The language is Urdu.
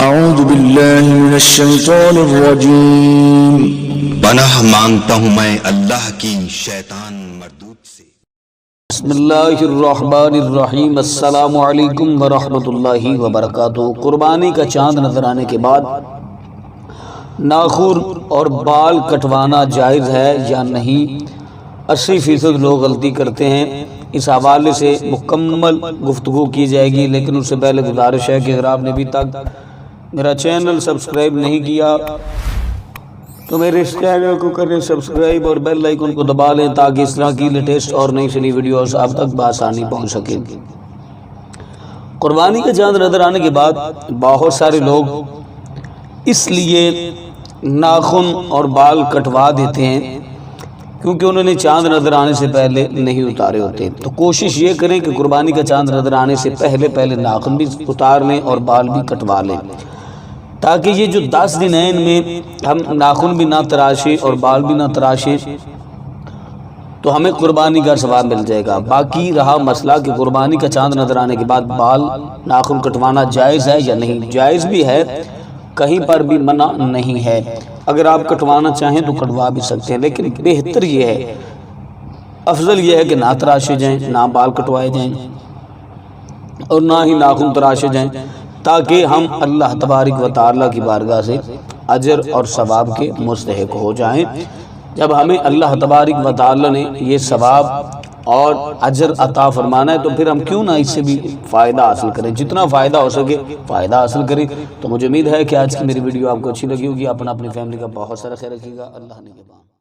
اعوذ باللہ من الشیطان الرجیم۔ پناہ مانگتا ہوں میں اللہ کی شیطان مردود سے۔ بسم اللہ الرحمن الرحیم۔ السلام علیکم ورحمۃ اللہ وبرکاتہ۔ قربانی کا چاند نظر آنے کے بعد ناخن اور بال کٹوانا جائز ہے یا نہیں؟ 80% لوگ غلطی کرتے ہیں۔ اس حوالے سے مکمل گفتگو کی جائے گی، لیکن اس سے پہلے گزارش ہے کہ اگر آپ نے ابھی تک میرا چینل سبسکرائب نہیں کیا تو میرے اس چینل کو کریں سبسکرائب اور بیل آئیکن کو دبا لیں تاکہ اس طرح کی لیٹسٹ اور نئی سنی ویڈیوز آپ تک بآسانی پہنچ سکیں۔ قربانی کا چاند نظر آنے کے بعد بہت سارے لوگ اس لیے ناخن اور بال کٹوا دیتے ہیں کیونکہ انہوں نے چاند نظر آنے سے پہلے نہیں اتارے ہوتے۔ تو کوشش یہ کریں کہ قربانی کا چاند نظر آنے سے پہلے ناخن بھی اتار لیں اور بال بھی کٹوا لیں، تاکہ یہ جو 10 دن ہیں ان میں ہم ناخن بھی نہ تراشیں اور بال بھی نہ تراشیں تو ہمیں قربانی کا ثواب مل جائے گا۔ باقی رہا مسئلہ کہ قربانی کا چاند نظر آنے کے بعد بال ناخن کٹوانا جائز ہے یا نہیں؟ جائز بھی ہے، کہیں پر بھی منع نہیں ہے۔ اگر آپ کٹوانا چاہیں تو کٹوا بھی سکتے ہیں، لیکن بہتر یہ ہے، افضل یہ ہے کہ نہ تراشے جائیں، نہ بال کٹوائے جائیں اور نہ ہی ناخن تراشے جائیں، تاکہ ہم اللہ تبارک و تعالیٰ کی بارگاہ سے اجر اور ثواب کے مستحق ہو جائیں۔ جب ہمیں اللہ تبارک و تعالیٰ نے یہ ثواب اور اجر عطا فرمانا ہے تو پھر ہم کیوں نہ اس سے بھی فائدہ حاصل کریں، جتنا فائدہ ہو سکے فائدہ حاصل کریں۔ تو مجھے امید ہے کہ آج کی میری ویڈیو آپ کو اچھی لگی ہوگی۔ اپنی فیملی کا بہت سارا خیال رکھیے گا۔ اللہ نگہبان۔